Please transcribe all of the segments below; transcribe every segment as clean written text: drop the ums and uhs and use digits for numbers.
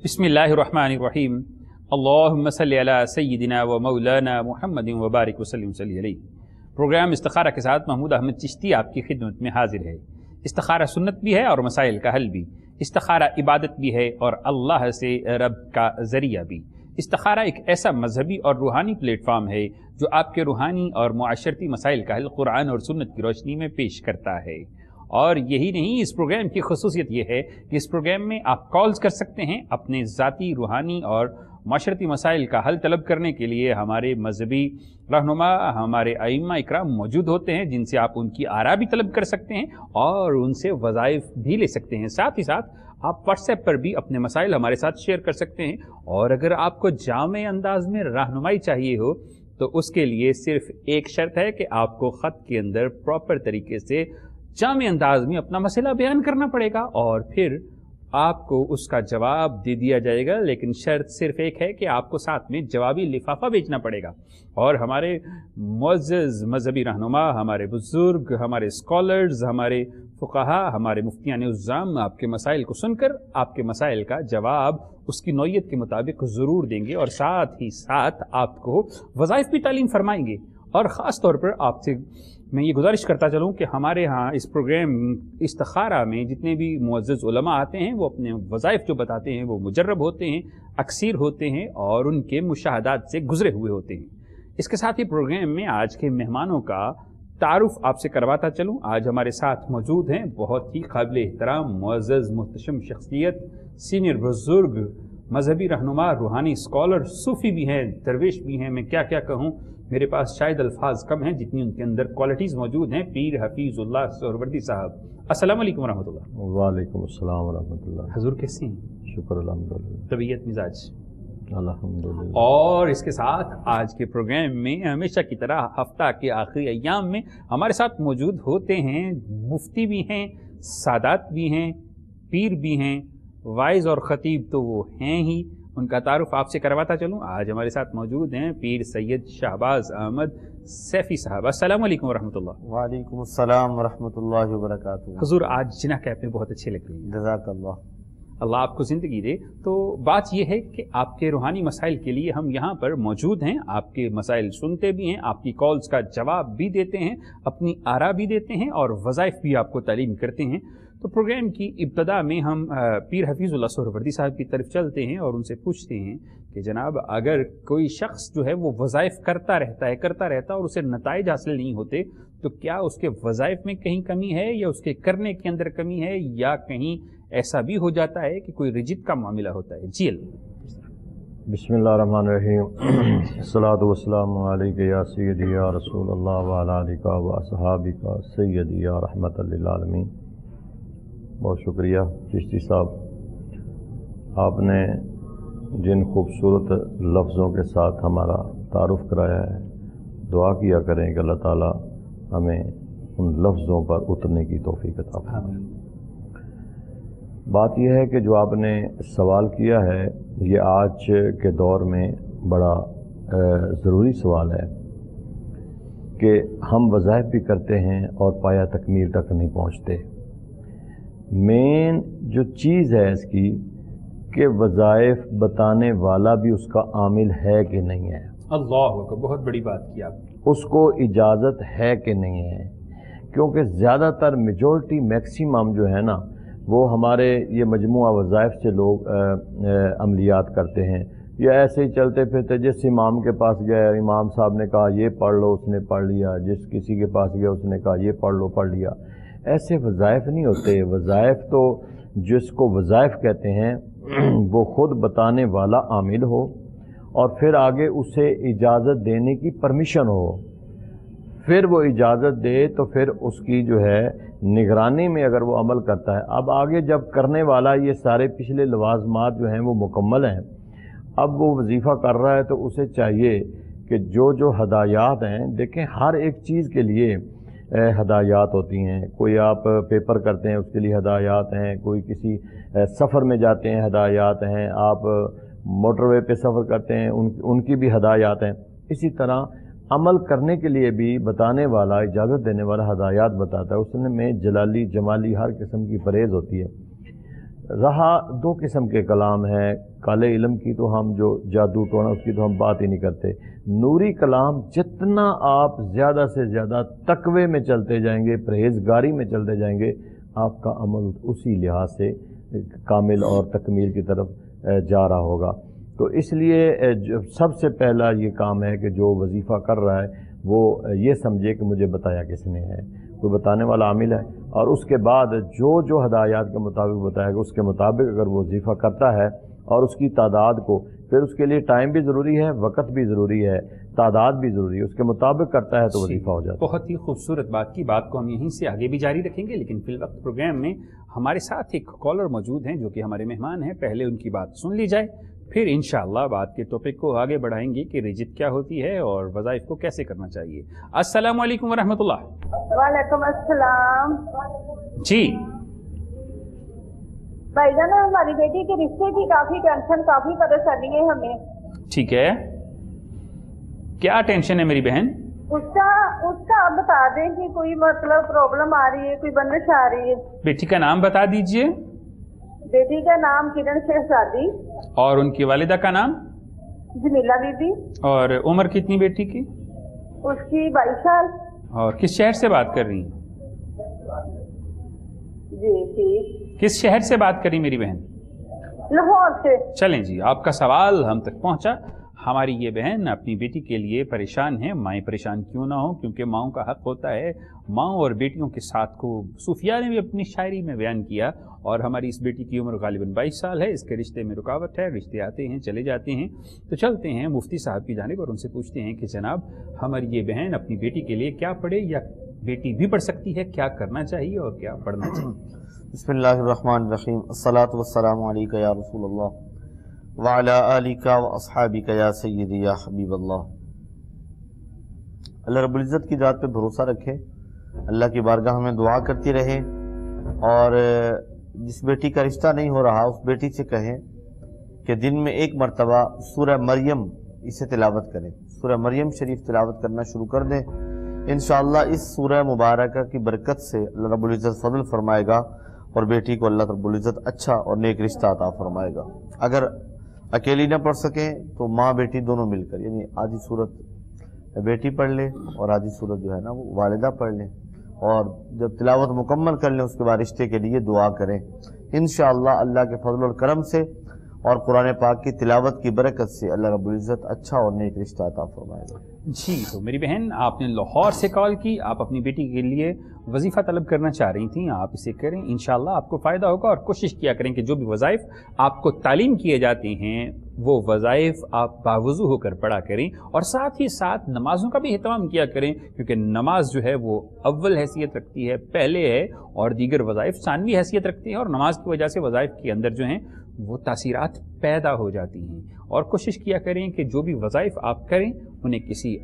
बिस्मिल्लाहिर्रहमानिर्रहीम। अल्लाहुम्मा सल्लि अला सय्यिदिना व मौलाना मुहम्मद व बारिक वसल्लम अलैहि। प्रोग्राम इस्तिखारा के साथ महमूद अहमद चिश्ती आपकी खिदमत में हाजिर है। इस्तिखारा सुन्नत भी है और मसाइल का हल भी। इस्तिखारा इबादत भी है और अल्लाह से रब का ज़रिया भी। इस्तिखारा एक ऐसा मजहबी और रूहानी प्लेटफार्म है जो आपके रूहानी और मुआशरती मसाइल का हल कुरान और सुन्नत की रोशनी में पेश करता है। और यही नहीं, इस प्रोग्राम की खसूसियत यह है कि इस प्रोग्राम में आप कॉल्स कर सकते हैं अपने ज़ाती, रूहानी और माशरती मसाइल का हल तलब करने के लिए। हमारे मजहबी रहनुमा, हमारे अइम्मा इकराम मौजूद होते हैं जिनसे आप उनकी आरा भी तलब कर सकते हैं और उनसे वज़ाइफ भी ले सकते हैं। साथ ही साथ आप व्हाट्सएप पर भी अपने मसाइल हमारे साथ शेयर कर सकते हैं। और अगर आपको जामे अंदाज में रहनुमाई चाहिए हो तो उसके लिए सिर्फ एक शर्त है कि आपको ख़त के अंदर प्रॉपर तरीके से जामे अंदाज में अपना मसला बयान करना पड़ेगा और फिर आपको उसका जवाब दे दिया जाएगा। लेकिन शर्त सिर्फ एक है कि आपको साथ में जवाबी लिफाफा भेजना पड़ेगा। और हमारे मुअज़्ज़ज़ मजहबी रहनुमा, हमारे बुजुर्ग, हमारे स्कॉलर्स, हमारे फुक़हा, हमारे मुफ्तियान उज़्ज़ाम आपके मसाइल को सुनकर आपके मसाइल का जवाब उसकी नौइयत के मुताबिक ज़रूर देंगे और साथ ही साथ आपको वज़ाइफ भी तालीम फरमाएंगे। और ख़ास तौर पर आपसे मैं ये गुजारिश करता चलूँ कि हमारे यहाँ इस प्रोग्राम इस्तिखारा में जितने भी मुअज़्ज़ज़ उलमा आते हैं वो अपने वज़ाइफ जो बताते हैं वो मुजर्रब होते हैं, अक्सीर होते हैं और उनके मुशाहदात से गुजरे हुए होते हैं। इसके साथ ही प्रोग्राम में आज के मेहमानों का तारुफ आपसे करवाता चलूँ। आज हमारे साथ मौजूद हैं बहुत ही काबिल एहतराम मुअज़्ज़ज़ मुहतशम शख्सियत, सीनियर बुजुर्ग, मजहबी रहनुमा, रूहानी स्कॉलर, सूफ़ी भी हैं, दरवेश भी हैं। मैं क्या क्या कहूँ, मेरे पास शायद अल्फाज कम हैं जितनी उनके अंदर क्वालिटीज़ मौजूद हैं। पीर हफीज़ुल्लाह सोहरवर्दी साहब, अस्सलाम वालेकुम वरहमतुल्लाह। वालेकुम अस्सलाम वरहमतुल्लाह। हुज़ूर कैसे हैं? शुक्र अल्हम्दुलिल्लाह। तबीयत मिजाज अल्हम्दुलिल्लाह। और इसके साथ आज के प्रोग्राम में हमेशा की तरह हफ्ता के आखिरी अय्याम में हमारे साथ मौजूद होते हैं मुफ्ती भी हैं, सादात भी हैं, पीर भी हैं, वाइज और ख़तीब तो वो हैं ही। उनका तारुफ आपसे करवाता चलूँ। आज हमारे साथ मौजूद हैं पीर सैयद शाहबाज अहमद सैफ़ी साहब। अस्सलाम वालेकुम वरहमतुल्लाह। वालेकुम अस्सलाम वरहमतुल्लाहि वबरकातुहू। हुज़ूर आज जिना कैप में बहुत अच्छे लग रही हैं। जज़ाकल्लाह। अल्लाह आपको ज़िंदगी दे। तो बात यह है कि आपके रूहानी मसाइल के लिए हम यहाँ पर मौजूद हैं। आपके मसाइल सुनते भी हैं, आपकी कॉल्स का जवाब भी देते हैं, अपनी आरा भी देते हैं और वज़ाइफ भी आपको तालीम करते हैं। तो प्रोग्राम की इब्तदा में हम पीर हफीज़ुल्लाह सोहरवर्दी साहब की तरफ चलते हैं और उनसे पूछते हैं कि जनाब, अगर कोई शख्स जो है वो वज़ाइफ करता रहता और उसे नताइज हासिल नहीं होते तो क्या उसके वज़ाइफ में कहीं कमी है या उसके करने के अंदर कमी है या कहीं ऐसा भी हो जाता है कि कोई रिजित का मामला होता है? जी बिस्मिल्लाहिर्रहमानिर्रहीम। अस्सलातु वस्सलामु अलैका या सय्यदी या रसूलल्लाह व अला आलिका व असहाबिका सय्यदी या रहमतल लिल आलमीन। बहुत शुक्रिया चिश्ती साहब, आपने जिन खूबसूरत लफ्ज़ों के साथ हमारा तारुफ़ कराया है। दुआ किया करें कि अल्लाह ताला हमें उन लफ्ज़ों पर उतरने की तौफ़ीक़ अता फरमाए। बात यह है कि जो आपने सवाल किया है ये आज के दौर में बड़ा ज़रूरी सवाल है कि हम वज़ाइफ भी करते हैं और पाया तकमील तक नहीं पहुँचते। मेन जो चीज़ है इसकी कि वज़ाइफ बताने वाला भी उसका आमिल है कि नहीं है। अल्लाह को बहुत बड़ी बात की आपने। उसको इजाज़त है कि नहीं है, क्योंकि ज़्यादातर मेजॉरिटी मैक्सिमम जो है ना वो हमारे ये मजमुआ वज़ाइफ से लोग अमलियात करते हैं या ऐसे ही चलते फिरते। जिस इमाम के पास गए, इमाम साहब ने कहा ये पढ़ लो, उसने पढ़ लिया। जिस किसी के पास गया उसने कहा ये पढ़ लो, पढ़ लिया। ऐसे वज़ाइफ नहीं होते। वज़ाइफ तो जिसको वज़ाइफ कहते हैं वो ख़ुद बताने वाला आमिल हो और फिर आगे उसे इजाज़त देने की परमिशन हो, फिर वो इजाज़त दे तो फिर उसकी जो है निगरानी में अगर वो अमल करता है। अब आगे जब करने वाला ये सारे पिछले लवाज़मात जो हैं वो मुकम्मल हैं, अब वो वजीफ़ा कर रहा है तो उसे चाहिए कि जो जो हदायत हैं, देखें हर एक चीज़ के लिए हदायत होती हैं। कोई आप पेपर करते हैं उसके लिए हदायत हैं, कोई किसी सफ़र में जाते हैं हदायत हैं, आप मोटरवे पे सफ़र करते हैं उनकी भी हदायत हैं। इसी तरह अमल करने के लिए भी बताने वाला, इजाज़त देने वाला हदायत बताता है। उसने में जलाली जमाली हर किस्म की परहेज़ होती है। رہا دو قسم کے کلام ہیں، کالے علم کی تو ہم جو جادو ٹونا اس کی تو ہم بات ہی نہیں کرتے، نوری کلام جتنا آپ زیادہ سے زیادہ تقوی میں چلتے جائیں گے، پرہیزگاری میں چلتے جائیں گے، آپ کا عمل اسی لحاظ سے کامل اور تکمیل کی طرف جا رہا ہوگا۔ تو اس لیے سب سے پہلا یہ کام ہے کہ جو وظیفہ کر رہا ہے وہ یہ سمجھے کہ مجھے بتایا کس نے ہے، کوئی بتانے والا عامل ہے، اور اس کے بعد جو ہدایات کے مطابق بتائے گا اس کے مطابق اگر وہ وظیفہ کرتا ہے اور اس کی تعداد کو، پھر اس کے لیے ٹائم بھی ضروری ہے، وقت بھی ضروری ہے، تعداد بھی ضروری ہے، اس کے مطابق کرتا ہے تو وظیفہ ہو جاتا ہے۔ بہت ہی خوبصورت بات کی، بات کو ہم یہیں سے آگے بھی جاری رکھیں گے، لیکن فی الوقت پروگرام میں ہمارے ساتھ ایک کالر موجود ہیں جو کہ ہمارے مہمان ہیں، پہلے ان کی بات سن لی جائے، پھر انشاءاللہ بات کے ٹاپک کو آگے بڑھائیں گے کہ رجت کیا ہوتی ہے اور وظائف کو کیسے کرنا چاہیے۔ السلام علیکم ورحمۃ اللہ۔ وعلیکم السلام جی بھائی جان، ہماری بیٹی کے رشتے کی کافی ٹینشن، کافی پریشانی ہے ہمیں۔ ٹھیک ہے، کیا ٹینشن ہے میری بہن؟ اس کا آپ بتا دیں کہ کوئی مطلب پرابلم آ رہی ہے، کوئی بندش آ رہی ہے۔ بیٹی کا نام بتا دیجئے۔ بیٹی کا نام کرن شہزادی، اور ان کی والدہ کا نام؟ جمیلہ بی بی۔ اور عمر کتنی بیٹی کی؟ اس کی 22 سال۔ اور کس شہر سے بات کر رہی ہیں؟ جی ٹھیک۔ کس شہر سے بات کری میری بہن؟ لاہور سے۔ چلیں جی، آپ کا سوال ہم تک پہنچا۔ ہماری یہ بہن اپنی بیٹی کے لیے پریشان ہے، مائیں پریشان کیوں نہ ہوں، کیونکہ ماؤں کا حق ہوتا ہے ماؤں اور بیٹیوں کے ساتھ کو صوفیاء نے بھی اپنی شاعری میں بیان کیا، اور ہماری اس بیٹی کی عمر غالباً 22 سال ہے، اس کے رشتے میں رکاوٹ ہے، رشتے آتے ہیں چلے جاتے ہیں، تو چلتے ہیں مفتی صاحب کی جانب اور ان سے پوچھتے ہیں کہ جناب ہماری یہ بہن اپنی بیٹی کے لیے کیا پڑھے، یا بیٹی بھی پڑھ سکتی ہے، کیا کرنا چاہیے اور کیا پڑھنا چاہیے؟ بسم اللہ الرحمن الرحیم، الصلاۃ والسلام علیک یا رسول اللہ وعلی آلک و اصحابک یا سیدی یا حبیب اللہ۔ اللہ رب العزت کی ذات پہ بھروسہ رکھے، اللہ کی بارگاہ میں دعا کرتی رہے، اور جس بیٹی کا رشتہ نہیں ہو رہا اس بیٹی سے کہیں کہ دن میں ایک مرتبہ سورہ مریم اسے تلاوت کریں، سورہ مریم شریف تلاوت کرنا شروع کر دیں، انشاءاللہ اس سورہ مبارکہ کی برکت سے اللہ رب العزت فضل فرمائے گا اور بیٹی کو اللہ رب العزت اچھا اور نیک رشتہ عطا فرمائے گا۔ اگر اکیلی نہ پڑھ سکیں تو ماں بیٹی دونوں مل کر، یعنی آدھی صورت بیٹی پڑھ لے اور آدھی صورت جو ہے نا وہ والدہ پڑھ لیں، اور جب تلاوت مکمل کر لیں اس کے بعد رشتے کے لیے دعا کریں، انشاءاللہ اللہ کے فضل اور کرم سے اور قرآن پاک کی تلاوت کی برکت سے اللہ رب العزت اچھا اور نیک رشتہ عطا فرمائے گا۔ جی، تو میری بہن آپ نے لاہور سے کال کی، آپ اپنی بیٹی کے لیے وظیفہ طلب کرنا چاہ رہی تھیں، آپ اسے کریں، انشاءاللہ آپ کو فائدہ ہوگا، اور کوشش کیا کریں کہ جو بھی وظائف آپ کو تعلیم کیے جاتے ہیں وہ وظائف آپ باوضو ہو کر پڑھا کریں، اور ساتھ ہی ساتھ نمازوں کا بھی اہتمام کیا کریں، کیونکہ نماز جو ہے وہ اول حیثیت رکھتی ہے، پہلے ہے، اور دیگر وظائف ثانوی حیثیت رکھتی ہیں، اور نماز کی وجہ سے وظائف کے اندر جو ہیں وہ تاثیرات پیدا ہو جاتی ہیں، اور کوشش کیا کریں کہ جو بھی وظائف آپ کریں انہیں کسی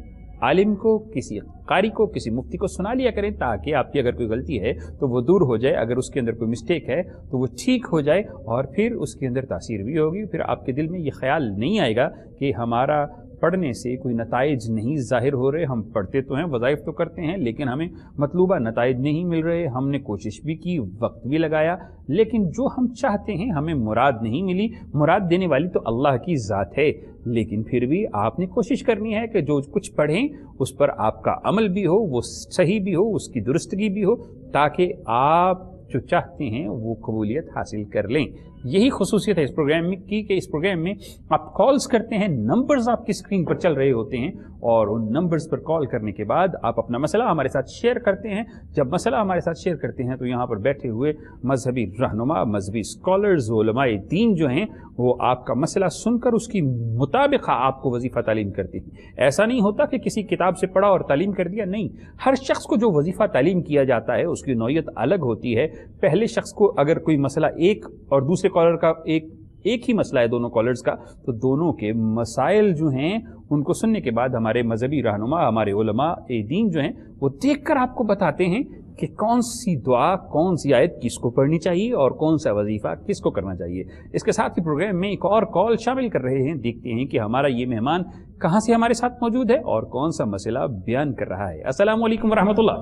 عالم کو، کسی قاری کو، کسی مفتی کو سنا لیا کریں، تاکہ آپ کی اگر کوئی غلطی ہے تو وہ دور ہو جائے، اگر اس کے اندر کوئی مسٹیک ہے تو وہ ٹھیک ہو جائے، اور پھر اس کے اندر تاثیر بھی ہوگی، پھر آپ کے دل میں یہ خیال نہیں آئے گا کہ ہمارا پڑھنے سے کوئی نتائج نہیں ظاہر ہو رہے، ہم پڑھتے تو ہیں، وظائف تو کرتے ہیں، لیکن ہمیں مطلوبہ نتائج نہیں مل رہے، ہم نے کوشش بھی کی، وقت بھی لگایا، لیکن جو ہم چاہتے ہیں ہمیں مراد نہیں ملی۔ مراد دینے والی تو اللہ کی ذات ہے، لیکن پھر بھی آپ نے کوشش کرنی ہے کہ جو کچھ پڑھیں اس پر آپ کا عمل بھی ہو، وہ صحیح بھی ہو، اس کی درستگی بھی ہو، تاکہ آپ جو چاہتے ہیں وہ قبولیت حاصل کر لیں۔ یہی خصوصیت ہے اس پروگرام میں کی کہ اس پروگرام میں آپ کالز کرتے ہیں، نمبرز آپ کی اسکرین پر چل رہے ہوتے ہیں، اور ان نمبرز پر کال کرنے کے بعد آپ اپنا مسئلہ ہمارے ساتھ شیئر کرتے ہیں۔ جب مسئلہ ہمارے ساتھ شیئر کرتے ہیں تو یہاں پر بیٹھے ہوئے مذہبی رہنما، مذہبی اسکالرز، علماء دین جو ہیں وہ آپ کا مسئلہ سن کر اس کی مطابق آپ کو وظیفہ تعلیم کرتے ہیں۔ ایسا نہیں ہوتا کہ کسی کتاب سے پڑھا اور تعلیم کر دیا، نہیں، ہر شخص کو جو وظیفہ تعلیم کیا جاتا ہے اس کی نوعیت الگ ہوتی ہے۔ پہلے شخص کو اگر کوئی مسئلہ ایک اور دوسرے کالر کا ایک ہی مسئلہ ہے دونوں کالرز کا، تو دونوں کے مسائل جو ہیں ان کو سننے کے بعد ہمارے مذہبی رہنما، ہمارے علماء دین جو ہیں وہ دیکھ کر آپ کو بتاتے ہیں کہ کون سی دعا، کون سی آیت کس کو پڑھنی چاہیے اور کون سا وظیفہ کس کو کرنا چاہیے۔ اس کے ساتھ ہی پروگرام میں ایک اور کال شامل کر رہے ہیں، دیکھتے ہیں کہ ہمارا یہ مہمان کہاں سے ہمارے ساتھ موجود ہے اور کون سا مسئلہ بیان کر رہا ہے۔ السلام علیکم ورحمۃ اللہ۔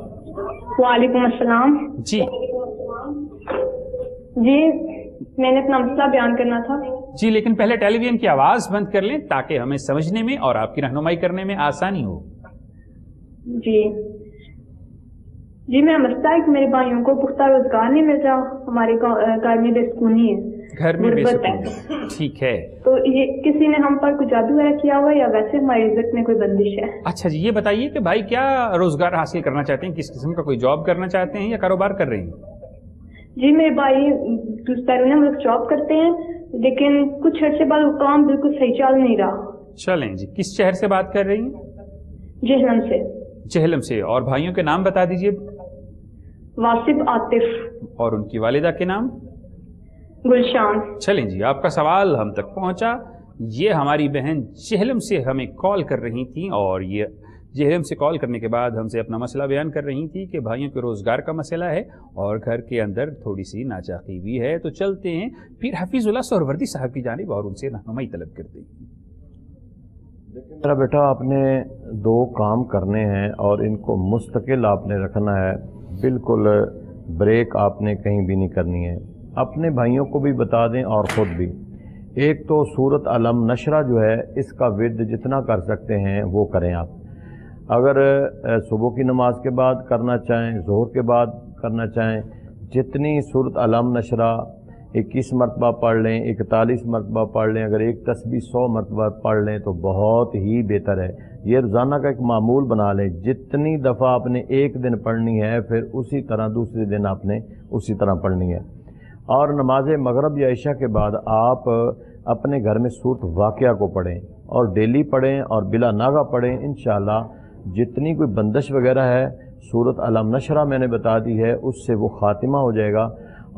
وعلیکم السلام۔ جی جی मैंने अपना मसला बयान करना था। जी, लेकिन पहले टेलीविजन की आवाज बंद कर लें ताकि हमें समझने में और आपकी रहनुमाई करने में आसानी हो। जी जी, मेरा मसला है कि मेरे भाइयों को पुख्ता रोजगार नहीं मिल रहा, हमारे घर में बेसुकूनी है, घर में गुर्बत है। बेसुकूनी, ठीक है। तो ये किसी ने हम पर कुछ जादू वगैरह किया हुआ या वैसे हमारी रिज़्क़ में कोई बंदिश है? अच्छा जी, ये बताइए कि भाई क्या रोजगार हासिल करना चाहते हैं, किस किस्म का कोई जॉब करना चाहते हैं या कारोबार कर रहे हैं? जी, मेरे भाई बैरून मुल्क जॉब करते हैं, लेकिन कुछ अर्से बाद वो काम बिल्कुल सही चल नहीं रहा। चलें जी, किस शहर से बात कर रही हैं? जहलम से। जहलम से। और भाइयों के नाम बता दीजिए। वासिफ, आतिफ। और उनकी वालिदा के नाम? गुलशान। चलें जी, आपका सवाल हम तक पहुंचा। ये हमारी बहन जहलम से हमें कॉल कर रही थी और ये जहलम से कॉल करने के बाद हमसे अपना मसला बयान कर रही थी कि भाइयों के रोज़गार का मसला है और घर के अंदर थोड़ी सी नाचाकी भी है। तो चलते हैं फिर हफीजुल्लाह सोहरवर्दी साहब की जानिब और उनसे रहनुमाई तलब करते हैं। मेरा बेटा, आपने 2 काम करने हैं और इनको मुस्तकिल आपने रखना है, बिल्कुल ब्रेक आपने कहीं भी नहीं करनी है। अपने भाइयों को भी बता दें और ख़ुद भी। एक तो सूरत अलम नशरा जो है इसका विद जितना कर सकते हैं वो करें आप। अगर सुबह की नमाज के बाद करना चाहें, ज़ोहर के बाद करना चाहें, जितनी सूरत अलम नशरा 21 मरतबा पढ़ लें, 41 मरतबा पढ़ लें, अगर एक तस्बीह 100 मरतबा पढ़ लें तो बहुत ही बेहतर है। ये रोज़ाना का एक मामूल बना लें। जितनी दफ़ा आपने एक दिन पढ़नी है फिर उसी तरह दूसरे दिन आपने उसी तरह पढ़नी है। और नमाज मगरब या इशा के बाद आप अपने घर में सूरत वाक़िया को पढ़ें और डेली पढ़ें और बिला नागा पढ़ें। इंशाअल्लाह जितनी कोई बंदिश वगैरह है सूरत अलम नशरा मैंने बता दी है उससे वो ख़ातिमा हो जाएगा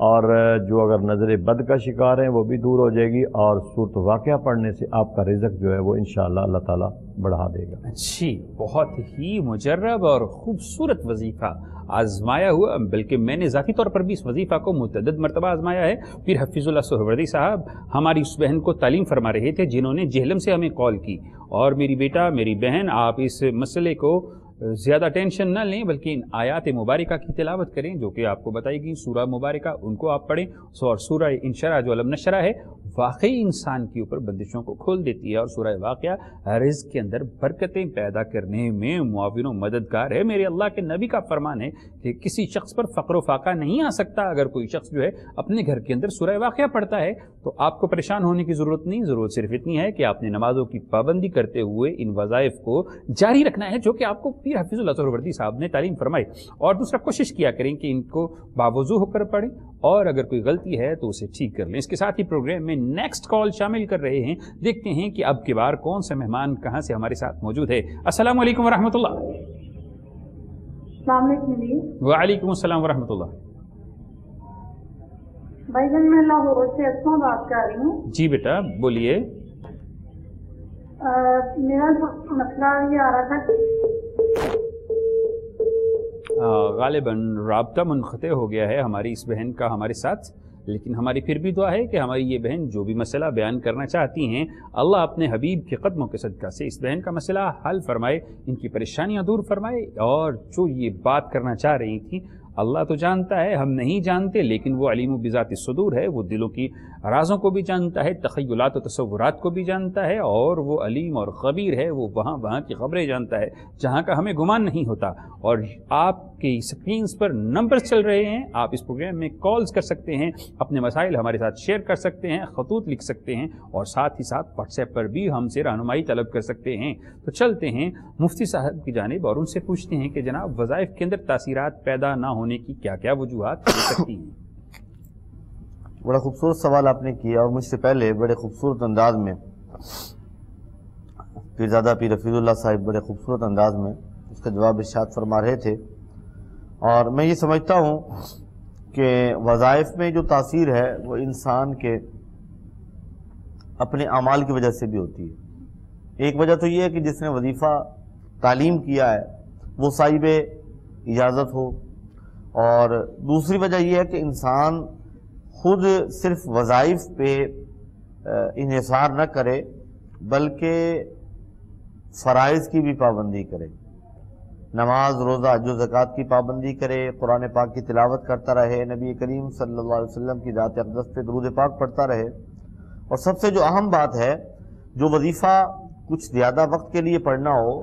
और जो अगर नज़र बद का शिकार हैं वो भी दूर हो जाएगी और सूरत वाक़िया पढ़ने से आपका रिज़्क़ जो है वो इंशाअल्लाह अल्लाह ताला बढ़ा देगा। अच्छी, बहुत ही मुजर्रब और ख़ूबसूरत वजीफ़ा आजमाया हुआ, बल्कि मैंने ज़ाती तौर पर भी इस वजीफ़ा को मुतअद्दिद मरतबा आजमाया है। फिर हफीजुल्लाह सोहरवर्दी साहब हमारी उस बहन को तालीम फरमा रहे थे जिन्होंने जहलम से हमें कॉल की। और मेरी बेटा, मेरी बहन, आप इस मसले को ज़्यादा टेंशन न लें बल्कि इन आयात मुबारका की तिलावत करें जो कि आपको बताएगी सूरह मुबारका, उनको आप पढ़ें। और सूरह इंशरा जो अलम नशरा है वाकई इंसान के ऊपर बंदिशों को खोल देती है और सूरह वाक़िया रिज़्क़ के अंदर बरकतें पैदा करने में मुआविन व मददगार है। मेरे अल्लाह के नबी का फरमान है कि किसी शख्स पर फ़क्र व फाका नहीं आ सकता। अगर कोई शख्स जो है अपने घर के अंदर सूरह वाक़िया पढ़ता है तो आपको परेशान होने की ज़रूरत नहीं। ज़रूरत सिर्फ इतनी है कि आपने नमाज़ों की पाबंदी करते हुए इन वज़ाइफ को जारी रखना है जो कि आपको पीर हफीजुल्लाह सोहरवर्दी साहब ने तालीम फरमाई। और दूसरा, कोशिश किया करें कि इनको बावजू होकर पढ़ें और अगर कोई गलती है तो उसे ठीक कर लें। इसके साथ ही प्रोग्राम में नेक्स्ट कॉल शामिल कर रहे हैं। देखते हैं कि अब की बार कौन सा मेहमान कहां से हमारे साथ मौजूद है। अस्सलाम वालेकुम वरहमतुल्लाह। वालेकुम अस्सलाम वरहमतुल्लाह। भाईजान, मैं लाहौर से अस्मा बात कर रही हूँ। जी बेटा, बोलिए। मेरा मसला ये आ रहा था गालिबन राब्ता मुनक़ते हो गया है हमारी इस बहन का हमारे साथ, लेकिन हमारी फिर भी दुआ है कि हमारी ये बहन जो भी मसला बयान करना चाहती हैं अल्लाह अपने हबीब के कदमों के सदका से इस बहन का मसला हल फरमाए, इनकी परेशानियां दूर फरमाए। और जो ये बात करना चाह रही थी, अल्लाह तो जानता है, हम नहीं जानते, लेकिन वो अलीम बिज़ाति सुदूर है, वो दिलों की राज़ों को भी जानता है, तख़य्युलात और तसव्वुरात को भी जानता है, और वो अलीम और ख़बीर है, वो वहाँ की ख़बरें जानता है जहाँ का हमें गुमान नहीं होता। और आपकी स्क्रीन्स पर नंबर्स चल रहे हैं, आप इस प्रोग्राम में कॉल्स कर सकते हैं, अपने मसाइल हमारे साथ शेयर कर सकते हैं, ख़तूत लिख सकते हैं और साथ ही साथ व्हाट्सएप पर भी हमसे रहनुमाई तलब कर सकते हैं। तो चलते हैं मुफ्ती साहब की जानिब और उनसे पूछते हैं कि जनाब वज़ाइफ के अंदर तासीरात पैदा ना होने की क्या क्या वजूहात हो सकती हैं। बड़ा खूबसूरत सवाल आपने किया और मुझसे पहले बड़े खूबसूरत अंदाज में पीरज़ादा पीर हफीजुल्लाह साहिब बड़े खूबसूरत अंदाज में उसका जवाब इरशाद फरमा रहे थे। और मैं ये समझता हूँ कि वज़ाइफ में जो तासीर है वो इंसान के अपने अमाल की वजह से भी होती है। एक वजह तो ये है कि जिसने वजीफ़ा तालीम किया है वो साहिब इजाज़त हो, और दूसरी वजह यह है कि इंसान खुद सिर्फ वज़ाइफ पे इन्हिसार न करे बल्कि फ़राइज़ की भी पाबंदी करे। نماز روزہ جو زکوٰۃ کی پابندی کرے، قرآن پاک کی تلاوت کرتا رہے، نبی کریم صلی اللہ علیہ وسلم کی ذات اقدس پہ درود پاک پڑھتا رہے، اور سب سے جو اہم بات ہے، جو وظیفہ کچھ زیادہ وقت کے لیے پڑھنا ہو،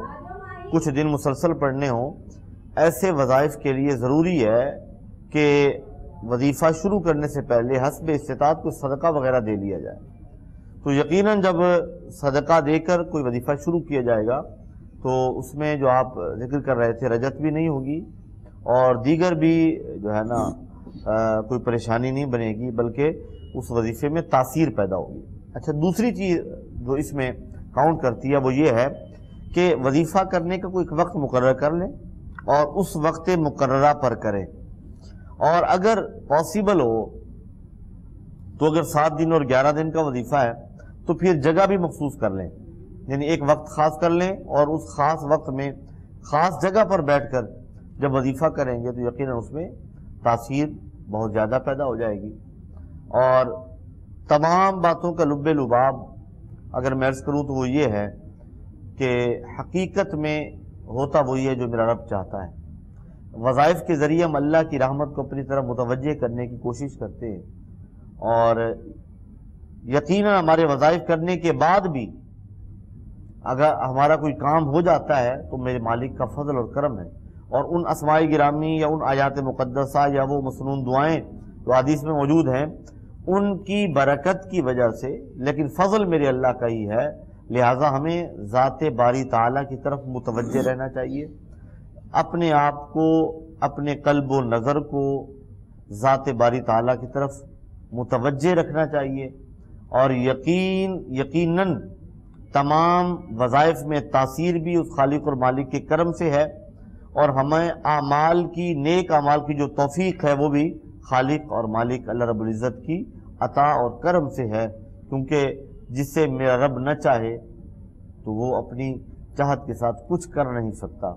کچھ دن مسلسل پڑھنے ہوں، ایسے وظائف کے لیے ضروری ہے کہ وظیفہ شروع کرنے سے پہلے حسب استطاعت کو صدقہ وغیرہ دے لیا جائے۔ تو یقیناً جب صدقہ دے کر کوئی وظیفہ شروع کیا جائے گا تو اس میں جو آپ ذکر کر رہے تھے رجت بھی نہیں ہوگی، اور دیگر بھی جو ہے نا کوئی پریشانی نہیں بنے گی، بلکہ اس وظیفے میں تاثیر پیدا ہوگی۔ اچھا، دوسری چیز جو اس میں کاؤنٹ کرتی ہے وہ یہ ہے کہ وظیفہ کرنے کا کوئی وقت مقرر کر لیں اور اس وقت مقررہ پر کریں، اور اگر پاسبل ہو تو اگر 7 دن اور 11 دن کا وظیفہ ہے تو پھر جگہ بھی مخصوص کر لیں، یعنی ایک وقت خاص کر لیں اور اس خاص وقت میں خاص جگہ پر بیٹھ کر جب وظیفہ کریں گے تو یقیناً اس میں تاثیر بہت زیادہ پیدا ہو جائے گی۔ اور تمام باتوں کا لب لباب اگر میں عرض کروں تو وہ یہ ہے کہ حقیقت میں ہوتا وہی ہے جو میرا رب چاہتا ہے۔ وظائف کے ذریعے ہم اللہ کی رحمت کو اپنی طرف متوجہ کرنے کی کوشش کرتے ہیں، اور یقیناً ہمارے وظائف کرنے کے بعد بھی اگر ہمارا کوئی کام ہو جاتا ہے تو میرے مالک کا فضل اور کرم ہے، اور ان اسماء گرامی یا ان آیات مقدسہ یا وہ مسنون دعائیں جو حدیث میں موجود ہیں ان کی برکت کی وجہ سے، لیکن فضل میرے اللہ کا ہی ہے، لہٰذا ہمیں ذات باری تعالیٰ کی طرف متوجہ رہنا چاہیے، اپنے آپ کو، اپنے قلب و نظر کو ذات باری تعالیٰ کی طرف متوجہ رکھنا چاہیے، اور یقیناً تمام وظائف میں تاثیر بھی اس خالق اور مالک کے کرم سے ہے، اور ہمیں اعمال کی، نیک اعمال کی جو توفیق ہے وہ بھی خالق اور مالک اللہ رب العزت کی عطا اور کرم سے ہے، کیونکہ جس سے میرا رب نہ چاہے تو وہ اپنی چاہت کے ساتھ کچھ کر نہیں سکتا،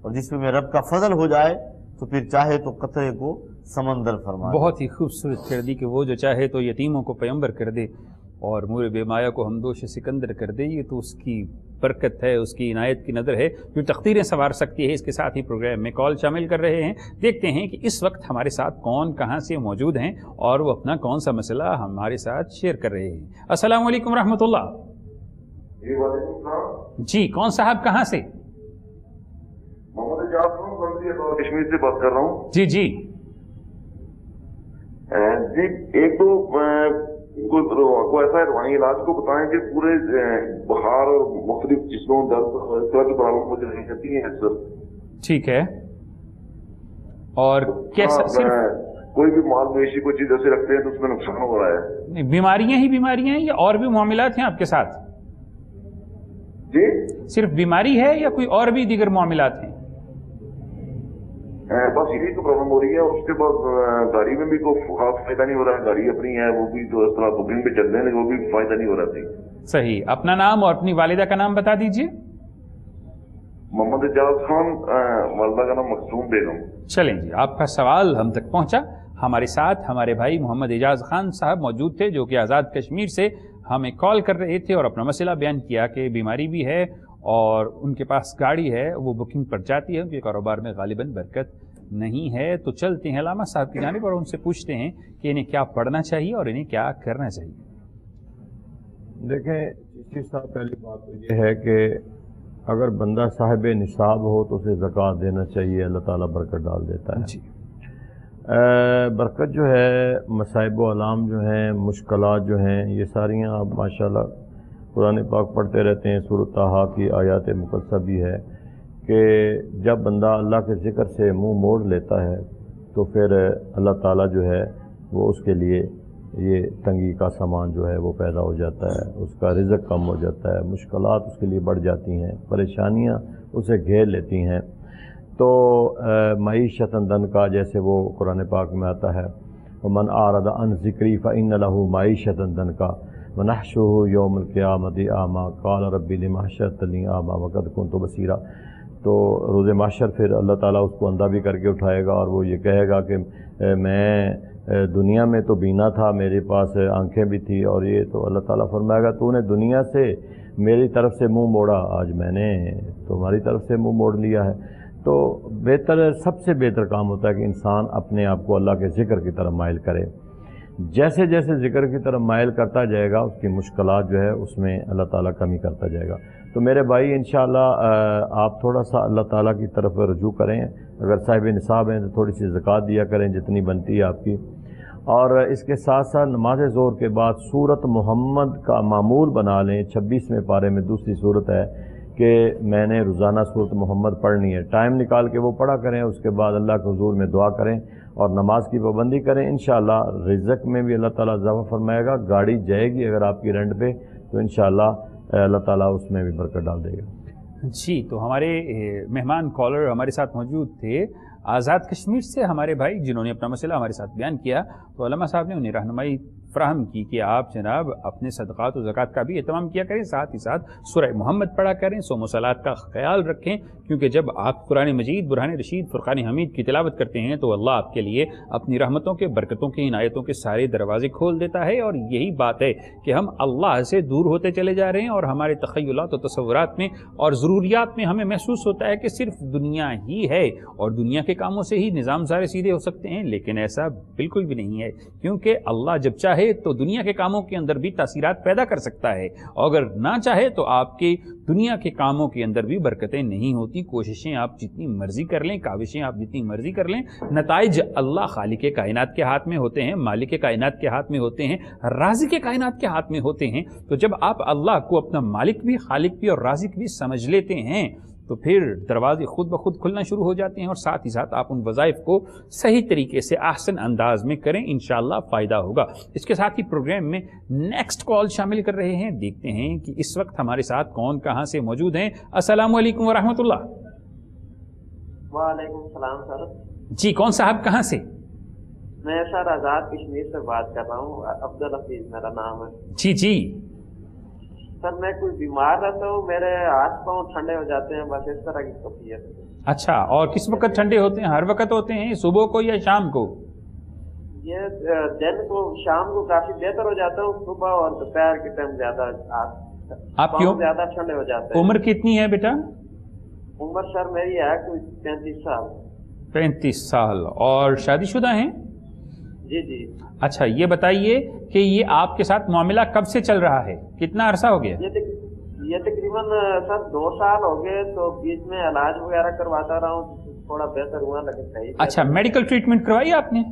اور جس میں میرے رب کا فضل ہو جائے تو پھر چاہے تو قطرے کو سمندر فرما دے۔ بہت ہی خوبصورت کر دی کہ وہ جو چاہے تو یتیموں کو پیمبر کر دے اور مور بے مایا کو ہمدوش سکندر کر دے، یہ تو اس کی برکت ہے، اس کی عنایت کی نظر ہے جو تقدیریں سنوار سکتی ہے۔ اس کے ساتھ ہی پروگرام میں کال شامل کر رہے ہیں، دیکھتے ہیں کہ اس وقت ہمارے ساتھ کون کہاں سے موجود ہیں اور وہ اپنا کون سا مسئلہ ہمارے ساتھ شیئر کر رہے ہیں۔ السلام علیکم رحمۃ اللہ۔ جی کون صاحب کہاں سے؟ محمد اعجاز کشمیر سے بات کر رہا ہوں۔ جی جی جی، ایک تو کوئی ایسا روحانی علاج کو بتائیں کہ پورے بخار اور مختلف جسموں درد اس طرح کی پرابلم مجھے نہیں رہتی ہیں سر۔ ٹھیک ہے، اور کیسا کوئی بھی مال مویشی کوئی چیز ایسے رکھتے ہیں تو اس میں نقصان ہو رہا ہے؟ بیماریاں ہی بیماریاں ہیں یا اور بھی معاملات ہیں آپ کے ساتھ؟ جی صرف بیماری ہے یا کوئی اور بھی دیگر معاملات ہیں؟ بس یہی تو پرابلم ہو رہی ہے، اور اس کے بعد گاڑی میں بھی کوئی خاص فائدہ نہیں ہو رہا ہے، گاڑی اپنی ہے وہ بھی تو اس طرح بکنگ پہ چل رہے ہیں وہ بھی فائدہ نہیں ہو رہا تھی۔ صحیح، اپنا نام اور اپنی والدہ کا نام بتا دیجئے۔ محمد اعجاز خان، والدہ کا نام مخصوم بیگم۔ چلیں جی، آپ کا سوال ہم تک پہنچا۔ ہمارے ساتھ ہمارے بھائی محمد اعجاز خان صاحب موجود تھے جو کہ آزاد کشمیر سے ہمیں کال کر رہے تھے اور اپنا مسئلہ بیان کیا کہ بیماری بھی ہے اور ان کے پاس گاڑی ہے، وہ بکنگ پر جاتی ہے، ان کے کاروبار میں غالباً برکت نہیں ہے۔ تو چلتے ہیں علامہ صاحب کی جانب اور ان سے پوچھتے ہیں کہ انہیں کیا پڑھنا چاہیے اور انہیں کیا کرنا چاہیے۔ دیکھیں چشتی صاحب، پہلی بات تو یہ ہے کہ اگر بندہ صاحب نصاب ہو تو اسے زکوٰۃ دینا چاہیے، اللہ تعالیٰ برکت ڈال دیتا ہے۔ جی، برکت جو ہے، مصائب و علام جو ہیں، مشکلات جو ہیں، یہ ساریاں آپ ماشاءاللہ قرآن پاک پڑھتے رہتے ہیں، سورۃ طٰہٰ کی آیات مقدسہ بھی ہے کہ جب بندہ اللہ کے ذکر سے منہ موڑ لیتا ہے تو پھر اللہ تعالیٰ جو ہے وہ اس کے لیے یہ تنگی کا سامان جو ہے وہ پیدا ہو جاتا ہے، اس کا رزق کم ہو جاتا ہے، مشکلات اس کے لیے بڑھ جاتی ہیں، پریشانیاں اسے گھیر لیتی ہیں۔ تو معیشت دن کا جیسے وہ قرآن پاک میں آتا ہے، ومن اعرض عن ذکری فإن له معیشت دن کا ونحشره یوم القیامت اعمی قال رب لما حشرتنی اعمی وقد کنت بصیرا۔ تو روز محشر پھر اللہ تعالیٰ اس کو اندھا بھی کر کے اٹھائے گا اور وہ یہ کہے گا کہ میں دنیا میں تو بینا تھا، میرے پاس آنکھیں بھی تھی، اور یہ تو اللہ تعالیٰ فرمائے گا تو نے دنیا سے میری طرف سے منہ موڑا، آج میں نے تمہاری طرف سے منہ موڑ لیا ہے۔ تو बेहतर سب سے بہتر کام ہوتا ہے کہ انسان اپنے آپ کو اللہ کے ذکر کی طرف مائل کرے. جیسے جیسے ذکر کی طرف مائل کرتا جائے گا اس کی مشکلات جو ہے اس میں اللہ تعالیٰ کمی کرتا جائے گا. تو میرے بھائی انشاءاللہ آپ تھوڑا سا اللہ تعالیٰ کی طرف رجوع کریں. اگر صاحب نصاب ہیں تو تھوڑی سی زکوٰۃ دیا کریں جتنی بنتی ہے آپ کی. اور اس کے ساتھ ساتھ نماز ظہر کے بعد سورت محمد کا معمول بنا لیں. 26ویں پارے میں دوسری صورت ہے کہ میں نے روزانہ سورت محمد پڑھنی ہے. ٹائم نکال کے وہ پڑھا کریں. اس کے بعد اللہ کے حضور میں دعا کریں اور نماز کی پابندی کریں. انشاءاللہ رزق میں بھی اللہ تعالیٰ اضافہ فرمائے گا. گاڑی جائے گی اگر آپ کی رینٹ پہ تو انشاءاللہ اللہ تعالیٰ اس میں بھی برکت ڈال دے گا. جی تو ہمارے مہمان کالر ہمارے ساتھ موجود تھے آزاد کشمیر سے ہمارے بھائی جنہوں نے اپنا مسئلہ ہمارے ساتھ بیان کیا. تو علامہ صاحب نے انہیں رہنمائی فراہم کی کہ آپ جناب اپنے صدقات و زکوٰۃ کا بھی اہتمام کیا کریں, ساتھ ہی ساتھ سورہ محمد پڑھا کریں, صوم و صلات کا خیال رکھیں, کیونکہ جب آپ قرآن مجید, برہان رشید, فرقان حمید کی تلاوت کرتے ہیں تو اللہ آپ کے لیے اپنی رحمتوں کے, برکتوں کے, عنایتوں کے سارے دروازے کھول دیتا ہے. اور یہی بات ہے کہ ہم اللہ سے دور ہوتے چلے جا رہے ہیں اور ہمارے تخیلات و تصورات میں اور ضروریات میں ہمیں محسوس ہوتا ہے کہ صرف دنیا ہی ہے اور دنیا کے کاموں سے ہی نظام سارے سیدھے ہو سکتے ہیں. لیکن ایسا بالکل بھی نہیں ہے, کیونکہ اللہ جب چاہے تو دنیا کے کاموں کے اندر بھی تاثیرات پیدا کر سکتا ہے, اور اگر نہ چاہے تو آپ کے دنیا کے کاموں کے اندر بھی برکتیں نہیں ہوتی. کوششیں آپ جتنی مرضی کر لیں, کاوشیں آپ جتنی مرضی کر لیں, نتائج اللہ خالق کائنات کے ہاتھ میں ہوتے ہیں, مالک کائنات کے ہاتھ میں ہوتے ہیں, رازق کائنات کے ہاتھ میں ہوتے ہیں. تو جب آپ اللہ کو اپنا مالک بھی, خالق بھی اور رازق بھی سمجھ لیتے ہیں تو پھر دروازے خود بخود کھلنا شروع ہو جاتے ہیں, اور ساتھ ہی ساتھ آپ ان وظائف کو صحیح طریقے سے احسن انداز میں کریں, انشاءاللہ فائدہ ہوگا. اس کے ساتھ ہی پروگرام میں نیکسٹ کال شامل کر رہے ہیں. دیکھتے ہیں کہ اس وقت ہمارے ساتھ کون کہاں سے موجود ہیں. السلام علیکم ورحمۃ اللہ. وعلیکم السلام سر. جی کون صاحب کہاں سے؟ میں سر آزاد کشمیر سے بات کر رہا ہوں, عبدالحفیظ میرا نام ہے. جی جی سر میں کوئی بیمار رہتا ہوں, میرے ہاتھ پاؤں ٹھنڈے ہو جاتے ہیں, بس اس طرح کی کیفیت ہے. اچھا, اور کس وقت ٹھنڈے ہوتے ہیں؟ ہر وقت ہوتے ہیں, صبح کو یا شام کو؟ یہ دن کو, شام کو کافی بہتر ہو جاتا ہوں, صبح اور دوپہر کے ٹائم زیادہ آپ کی زیادہ ٹھنڈے ہو جاتے ہیں. عمر کتنی ہے بیٹا؟ عمر سر میری ہے کوئی 35 سال. 35 سال. اور شادی شدہ ہیں؟ جی جی. اچھا یہ بتائیے کہ یہ آپ کے ساتھ معاملہ کب سے چل رہا ہے, کتنا عرصہ ہو گیا؟ یہ تقریباً سر 2 سال ہو گئے, تو بیچ میں علاج وغیرہ کرواتا رہا ہوں, تھوڑا بہتر ہوا لیکن صحیح. اچھا میڈیکل ٹریٹمنٹ کروائی آپ نے؟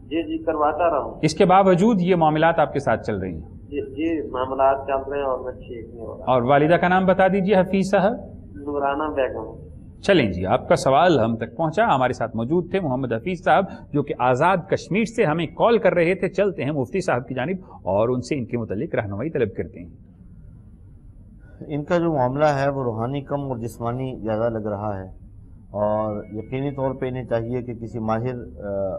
جی جی کرواتا رہا ہوں. اس کے باوجود یہ معاملات آپ کے ساتھ چل رہی ہیں؟ جی جی معاملات چل رہے ہیں اور میں ٹھیک نہیں ہو رہا. اور والدہ کا نام بتا دیجیے حفیظ صاحب. نورانہ بیگم. چلیں جی, آپ کا سوال ہم تک پہنچا. ہمارے ساتھ موجود تھے محمد حفیظ صاحب جو کہ آزاد کشمیر سے ہمیں کال کر رہے تھے. چلتے ہیں مفتی صاحب کی جانب اور ان سے ان کے متعلق رہنمائی طلب کرتے ہیں. ان کا جو معاملہ ہے وہ روحانی کم اور جسمانی زیادہ لگ رہا ہے, اور یقینی طور پہ انہیں چاہیے کہ کسی ماہر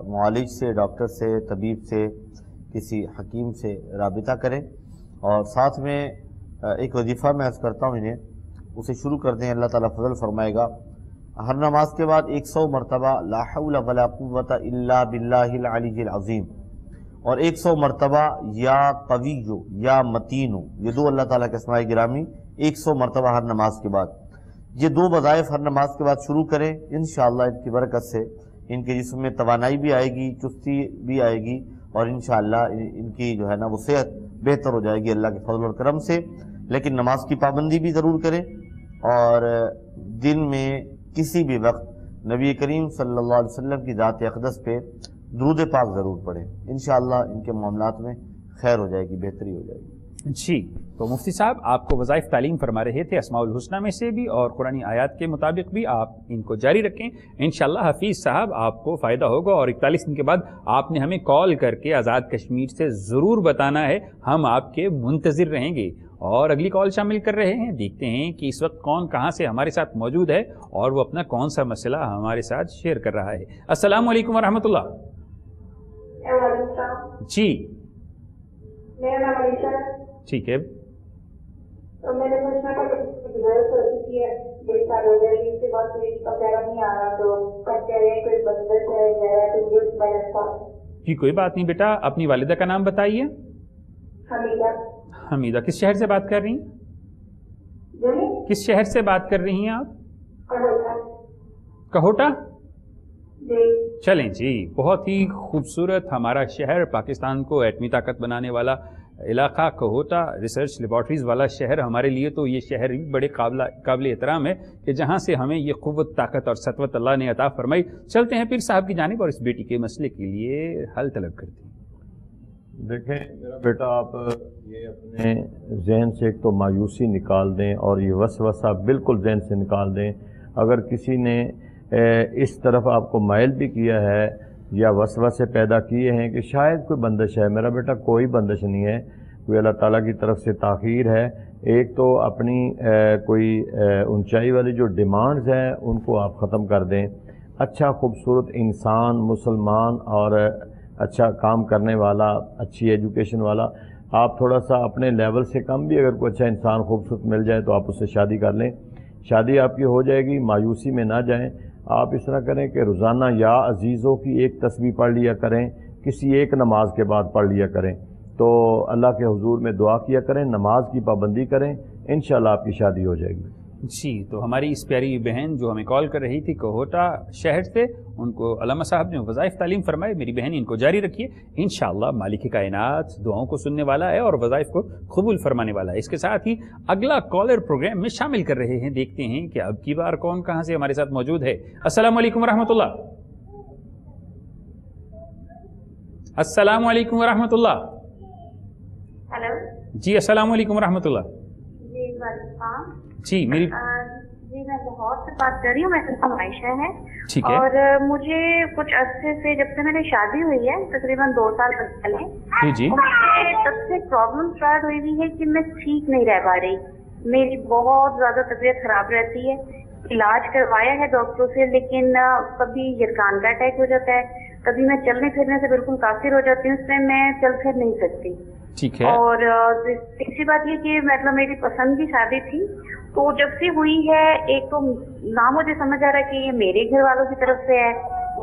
معالج سے, ڈاکٹر سے, طبیب سے, کسی حکیم سے رابطہ کریں. اور ساتھ میں ایک وظیفہ میں عرض کرتا ہوں انہیں, اسے شروع کر دیں, اللہ تعالیٰ فضل فرمائے گا. ہر نماز کے بعد 100 مرتبہ لا حول ولا قوت الا باللہ العلی العظیم, اور 100 مرتبہ یا قویو یا متینو, یہ 2 اللہ تعالیٰ کے اسماء گرامی 100 مرتبہ ہر نماز کے بعد. یہ 2 وظائف ہر نماز کے بعد شروع کریں. انشاءاللہ ان کی برکت سے ان کے جسم میں توانائی بھی آئے گی, چستی بھی آئے گی, اور انشاءاللہ ان کی جو ہے نا وہ صحت بہتر ہو جائے گی اللہ کے فضل اور کرم سے. لیکن نماز کی پابندی بھی ضرور کریں, اور دن میں کسی بھی وقت نبی کریم صلی اللہ علیہ وسلم کی ذات اقدس پہ درود پاک ضرور پڑھیں. انشاءاللہ ان کے معاملات میں خیر ہو جائے گی, بہتری ہو جائے گی. جی تو مفتی صاحب آپ کو وظائف تعلیم فرما رہے تھے اسماء الحسنہ میں سے بھی اور قرآنی آیات کے مطابق بھی, آپ ان کو جاری رکھیں. انشاءاللہ حفیظ صاحب آپ کو فائدہ ہوگا, اور 41 دن کے بعد آپ نے ہمیں کال کر کے آزاد کشمیر سے ضرور بتانا ہے, ہم آپ کے منتظر رہیں گے. اور اگلی کال شامل کر رہے ہیں, دیکھتے ہیں کہ اس وقت کون کہاں سے ہمارے ساتھ موجود ہے اور وہ اپنا کون سا مسئلہ ہمارے ساتھ شیئر کر رہا ہے. السلام علیکم ورحمۃ اللہ. جی میرا نام عائشہ ہے. ٹھیک ہے. تو میں نے پوچھنا تھا کہ گزارش ہو چکی ہے 1 سال ہو گیا, اس کے بعد کوئی اس کا پیرا نہیں آ رہا, تو کب کہہ رہے ہیں کوئی بندش ہے تو یہ بیلنس تھا. جی کوئی بات نہیں بیٹا, اپنی والدہ کا نام بتائیے. حمیدہ. حمیدہ کس شہر سے بات کر رہی ہیں؟ کس شہر سے بات کر رہی ہیں آپ؟ कहोटा। जी चलें जी, बहुत ही खूबसूरत हमारा शहर, पाकिस्तान को एटमी ताकत बनाने वाला इलाका कहोटा, रिसर्च लेबॉर्ट्रीज़ वाला शहर। हमारे लिए तो ये शहर भी बड़े काबिल एहतराम है कि जहाँ से हमें ये क़ुव्वत, ताकत और सतवत अल्लाह ने अता फरमाई। चलते हैं पीर साहब की जानिब और इस बेटी के मसले के लिए हल तलब करते हैं। देखें मेरा बेटा, आप ये अपने जहन से एक तो मायूसी निकाल दें और ये वसवसा बिल्कुल जहन से निकाल दें। अगर किसी ने इस तरफ आपको माइल भी किया है या वसवसे पैदा किए हैं कि शायद कोई बंदिश है, मेरा बेटा कोई बंदिश नहीं है, कोई अल्लाह ताला की तरफ से ताख़ीर है। एक तो अपनी कोई ऊंचाई वाली जो डिमांड्स हैं उनको आप ख़त्म कर दें। अच्छा खूबसूरत इंसान, मुसलमान और अच्छा काम करने वाला, अच्छी एजुकेशन वाला, आप थोड़ा सा अपने लेवल से कम भी अगर कोई अच्छा इंसान खूबसूरत मिल जाए तो आप उससे शादी कर लें। शादी आपकी हो जाएगी, मायूसी में ना जाएं। आप इस तरह करें कि रोज़ाना या अजीज़ों की एक तस्बीह पढ़ लिया करें, किसी एक नमाज के बाद पढ़ लिया करें, तो अल्लाह के हुजूर में दुआ किया करें, नमाज की पाबंदी करें, इंशाअल्लाह आपकी शादी हो जाएगी। जी, तो हमारी इस प्यारी बहन जो हमें कॉल कर रही थी कोहोटा शहर से, उनको अल्लामा साहब ने वज़ाइफ तालीम फरमाए। मेरी बहन इनको जारी रखिए, इंशाअल्लाह मालिक कायनात दुआओं को सुनने वाला है और वज़ाइफ को कबूल फरमाने वाला है। इसके साथ ही अगला कॉलर प्रोग्राम में शामिल कर रहे हैं, देखते हैं कि अब की बार कौन कहाँ से हमारे साथ मौजूद है। अस्सलाम वालेकुम रहमतुल्लाह। अस्सलाम वालेकुम रहमतुल्लाह। हेलो जी अस्सलाम वालेकुम रहमतुल्लाह। जी वालेकुम। जी मेरी जी मैं लाहौर से बात कर रही हूँ, मेरा नाम आयशा है। ठीक है। और मुझे कुछ अरसे से, जब से मेरी शादी हुई है तकरीबन 2 साल पहले, जी जी, मुझे तब से प्रॉब्लम स्टार्ट हुई हुई है कि मैं ठीक नहीं रह पा रही। मेरी बहुत ज्यादा तबीयत खराब रहती है। इलाज करवाया है डॉक्टरों से, लेकिन कभी यरकान का अटैक हो जाता है, कभी मैं चलने फिरने से बिल्कुल काफिर हो जाती हूँ, उसमें मैं चल फिर नहीं सकती। ठीक है। और तीसरी बात ये कि मतलब मेरी पसंद की शादी थी, तो जब से हुई है, एक तो ना मुझे समझ आ रहा है कि ये मेरे घर वालों की तरफ से है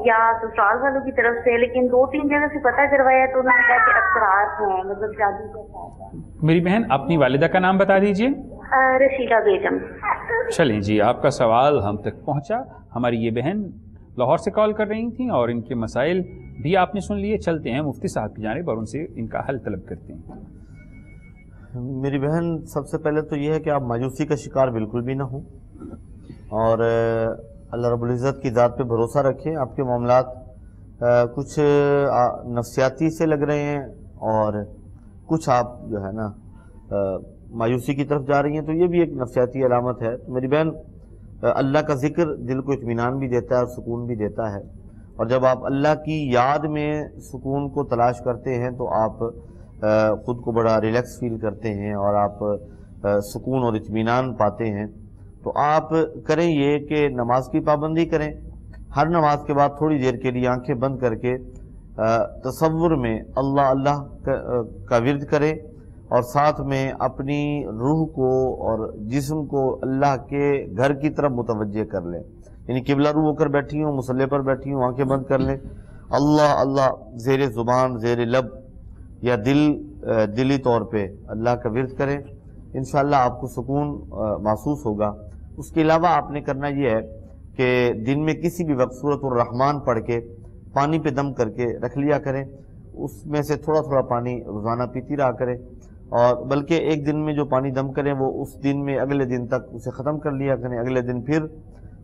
या ससुराल वालों की तरफ से है, लेकिन 2-3 जगह से पता करवाया तो उन्होंने कहा कि असरार हैं, मतलब शादी के साथ। मेरी बहन अपनी वालिदा का नाम बता दीजिए। रशीदा बेगम। चलें जी, आपका सवाल हम तक पहुंचा। हमारी ये बहन लाहौर से कॉल कर रही थी और इनके मसाइल भी आपने सुन लिए। चलते हैं मुफ्ती साहब की जानिब और उनसे इनका हल तलब करते हैं। मेरी बहन, सबसे पहले तो ये है कि आप मायूसी का शिकार बिल्कुल भी ना हो और अल्लाह रब्बुल इज़्ज़त की ज़ात पे भरोसा रखें। आपके मामलात कुछ नफ्सियाती से लग रहे हैं और कुछ आप जो है ना मायूसी की तरफ जा रही हैं, तो ये भी एक नफ्सियाती अलामत है। तो मेरी बहन, अल्लाह का जिक्र दिल को इत्मीनान भी देता है और सुकून भी देता है, और जब आप अल्लाह की याद में सुकून को तलाश करते हैं तो आप ख़ुद को बड़ा रिलैक्स फील करते हैं और आप सुकून और इत्मीनान पाते हैं। तो आप करें ये कि नमाज की पाबंदी करें। हर नमाज के बाद थोड़ी देर के लिए आंखें बंद करके तसव्वुर में अल्लाह अल्लाह का विर्द करें और साथ में अपनी रूह को और जिस्म को अल्लाह के घर की तरफ मुतवज्जे कर लें। यानी किबला रू होकर बैठी हूँ, मुसल्ले पर बैठी हूँ, आंखें बंद कर लें, अल्लाह अल्लाह ज़ेर ज़ुबान, ज़ेर लब या दिली तौर पे अल्लाह का विर्द करें। इंशाअल्लाह आपको सुकून महसूस होगा। उसके अलावा आपने करना ये है कि दिन में किसी भी वक्त सूरतुर रहमान पढ़ के पानी पे दम करके रख लिया करें। उसमें से थोड़ा थोड़ा पानी रोज़ाना पीती रहा करें, और बल्कि एक दिन में जो पानी दम करें वो उस दिन में अगले दिन तक उसे ख़त्म कर लिया करें। अगले दिन फिर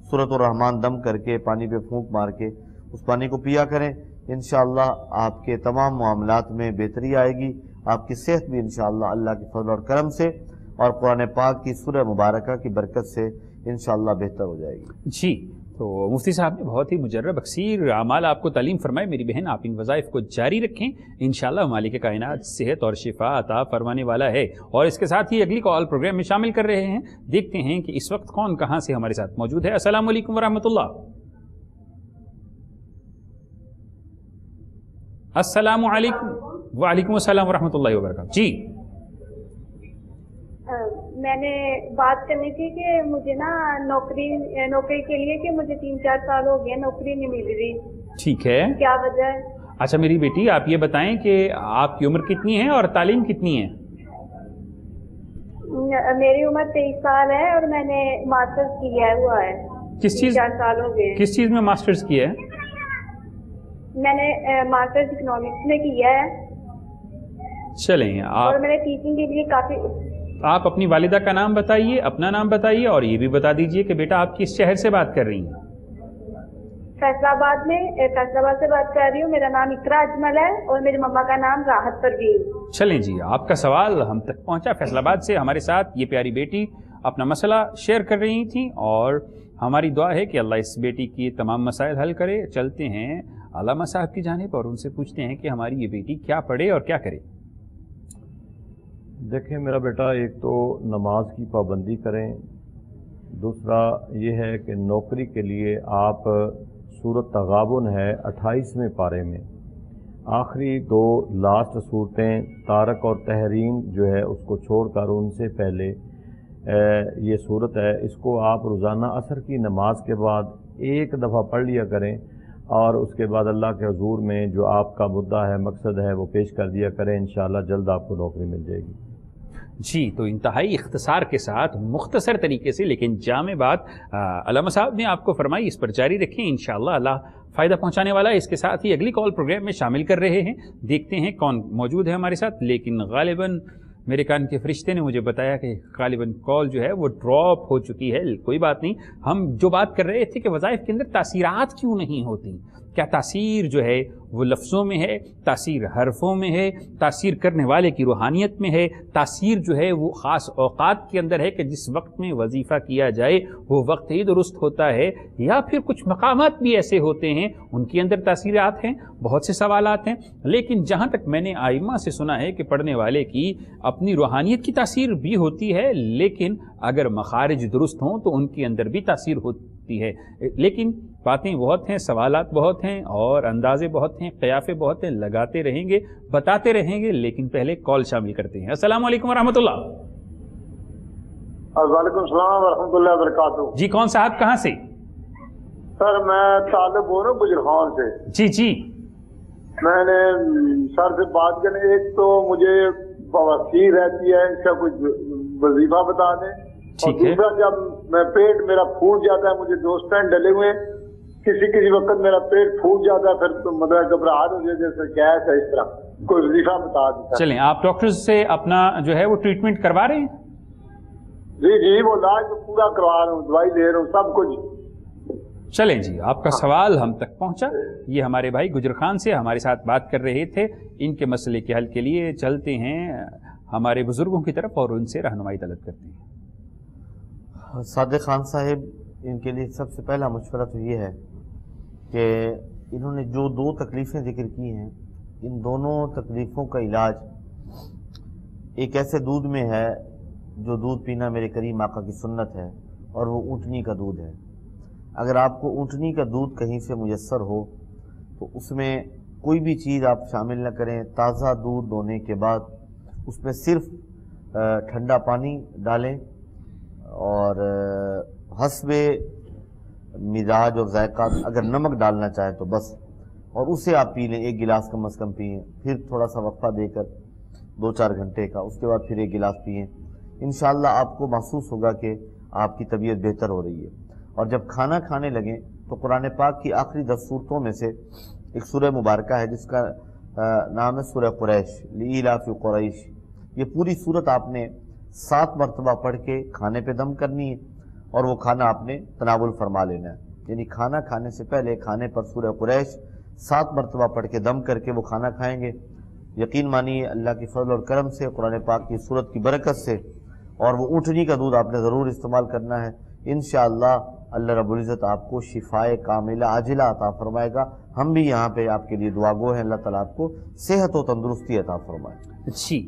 सूरतुर रहमान दम करके पानी पे फूंक मार के उस पानी को पिया करें। इंशाअल्लाह आपके तमाम मामलात में बेहतरी आएगी। आपकी सेहत भी इंशाअल्लाह अल्लाह के फज़ल और करम से और कुरान पाक की सूरह मुबारका की बरकत से इंशाअल्लाह बेहतर हो जाएगी। जी, तो मुफ्ती साहब ने बहुत ही मुजर्रब अक्सीर अमाल आपको तालीम फरमाए। मेरी बहन, आप इन वज़ाइफ को जारी रखें, इंशाअल्लाह मालिक कायनात सेहत और शिफा अता फरमाने वाला है। और इसके साथ ही अगली कॉल प्रोग्राम में शामिल कर रहे हैं। देखते हैं कि इस वक्त कौन कहाँ से हमारे साथ मौजूद है। अस्सलाम वालेकुम वरहमतुल्लाह। अस्सलाम वालेकुम। वालेकुम अस्सलाम वरहमतुल्लाहि वबरकातुहू। जी, मैंने बात करनी थी कि मुझे ना नौकरी के लिए, कि मुझे 3-4 साल हो गए नौकरी नहीं मिल रही। ठीक है, क्या वजह है? अच्छा मेरी बेटी, आप ये बताएं कि आपकी उम्र कितनी है और तालीम कितनी है? मेरी उम्र 23 साल है और मैंने मास्टर्स किया हुआ है। किस चीज 4 साल हो गए। किस चीज में मास्टर्स किया है? मैंने मास्टर्स इकोनॉमिक्स में किया है चलें और आप मैंने टीचिंग के लिए काफी। आप अपनी वालिदा का नाम बताइए, अपना नाम बताइए और ये भी बता दीजिए कि बेटा आप किस शहर से बात कर रही हैं? फैसलाबाद से बात कर रही हूँ। मेरा नाम इकरा अजमल है और मेरी मम्मा का नाम राहत परवीन। चलें जी, आपका सवाल हम तक पहुंचा। फैसलाबाद से हमारे साथ ये प्यारी बेटी अपना मसला शेयर कर रही थी और हमारी दुआ है कि अल्लाह इस बेटी की तमाम मसाइल हल करे। चलते हैं अल्लामा साहब की जानिब और उनसे पूछते हैं कि हमारी ये बेटी क्या पढ़े और क्या करे। देखें मेरा बेटा, एक तो नमाज की पाबंदी करें, दूसरा ये है कि नौकरी के लिए आप सूरत तगाबुन है 28वें पारे में आखिरी 2 लास्ट सूरतें तारक और तहरीन जो है उसको छोड़कर उनसे पहले ये सूरत है, इसको आप रोज़ाना असर की नमाज के बाद एक दफ़ा पढ़ लिया करें और उसके बाद अल्लाह के हुजूर में जो आपका मुद्दा है, मकसद है, वो पेश कर दिया करें। इंशाअल्लाह जल्द आपको नौकरी मिल जाएगी। जी, तो इंतहाई इख्तिसार के साथ मुख्तसर तरीके से लेकिन जामे बात अल्लामा साहब ने आपको फरमाई, इस पर जारी रखें। इंशाअल्लाह अल्लाह फ़ायदा पहुंचाने वाला है। इसके साथ ही अगली कॉल प्रोग्राम में शामिल कर रहे हैं, देखते हैं कौन मौजूद है हमारे साथ। लेकिन गालिबन मेरे कान के फरिश्ते ने मुझे बताया कि गालिबन कॉल जो है वो ड्रॉप हो चुकी है। कोई बात नहीं, हम जो बात कर रहे थे कि वज़ाइफ के अंदर तासीरात क्यों नहीं होती, क्या तासीर जो है वो लफ्ज़ों में है, तासीर हरफों में है, तासीर करने वाले की रूहानियत में है, तासीर जो है वो ख़ास औक़ात के अंदर है कि जिस वक्त में वजीफ़ा किया जाए वो वक्त ही दुरुस्त होता है, या फिर कुछ मकामात भी ऐसे होते हैं उनके अंदर तासीरात हैं। बहुत से सवालात हैं, लेकिन जहाँ तक मैंने आइम्मा से सुना है कि पढ़ने वाले की अपनी रूहानियत की तासीर भी होती है, लेकिन अगर मखारिज दुरुस्त हों तो उनके अंदर भी तासीर होती है। लेकिन बातें बहुत हैं, सवालात बहुत हैं और अंदाज़े बहुत हैं, क़याफ़े बहुत हैं। लगाते रहेंगे, बताते रहेंगे, लेकिन पहले कॉल शामिल करते हैं। अस्सलाम वालेकुम वरहमतुल्लाह। वालेकुम सलाम वरहमतुल्लाहि वबरकातुहू। जी, कौन साहब कहाँ से? सर मैं तालिब बोल रहा हूँ गुजरखान से। जी जी, मैंने सर से बात करनी, एक तो मुझे बवासीर रहती है, इसका कुछ वजीफा बता दें, और दूसरा जब मैं पेट मेरा फूट जाता है, मुझे 2 स्टेंट डले हुए हैं, किसी वक्त मेरा पेट फूट जाता है, फिर तो मतलब घबराहट हो जाती है, जैसे गैस है, इस तरह कोई वजीफा बता देता। चलें, आप डॉक्टर से अपना जो है वो ट्रीटमेंट करवा रहे हैं? जी, वो इलाज तो पूरा करवा रहा हूँ, दवाई ले रहा हूँ, सब कुछ। चलें जी, आपका सवाल हम तक पहुंचा। ये हमारे भाई गुजरखान से हमारे साथ बात कर रहे थे, इनके मसले के हल के लिए चलते हैं हमारे बुजुर्गों की तरफ और उनसे रहनुमाई तलब करते हैं। सादिक खान साहिब, इनके लिए सबसे पहला मशवरा तो ये है कि इन्होंने जो 2 तकलीफ़ें जिक्र की हैं, इन दोनों तकलीफ़ों का इलाज एक ऐसे दूध में है जो दूध पीना मेरे करीम आका की सुन्नत है, और वो ऊँटनी का दूध है। अगर आपको ऊँटनी का दूध कहीं से मुयस्सर हो तो उसमें कोई भी चीज़ आप शामिल न करें। ताज़ा दूध दोने के बाद उसमें सिर्फ ठंडा पानी डालें और हस्बे मिजाज और जायका, अगर नमक डालना चाहें तो बस, और उसे आप पी लें। 1 गिलास कम अज़ कम पिएँ, फिर थोड़ा सा वक्फा देकर 2-4 घंटे का, उसके बाद फिर 1 गिलास पिएँ। इंशाअल्लाह आपको महसूस होगा कि आपकी तबीयत बेहतर हो रही है। और जब खाना खाने लगें तो कुरान पाक की आखिरी 10 सूरतों में से एक सूरह मुबारका है जिसका नाम है सूरह कुरैश, लीलाफि कुरैश। ये पूरी सूरत आपने 7 मरतबा पढ़ के खाने पे दम करनी है और वो खाना आपने तनावुल फरमा लेना है। यानी खाना खाने से पहले खाने पर सूरह कुरैश 7 मरतबा पढ़ के दम करके वो खाना खाएंगे। यकीन मानिए अल्लाह की फजल और करम से, कुरान पाक की सूरत की बरकत से, और वो ऊँटनी का दूध आपने ज़रूर इस्तेमाल करना है। इंशाअल्लाह अल्लाह रब्बुल इज़्ज़त आपको शिफाए कामिला आजिला अता फरमाएगा। हम भी यहाँ पे आपके लिए दुआगो हैं, अल्लाह ताला आपको सेहत और तंदुरुस्ती अता फरमाए। जी,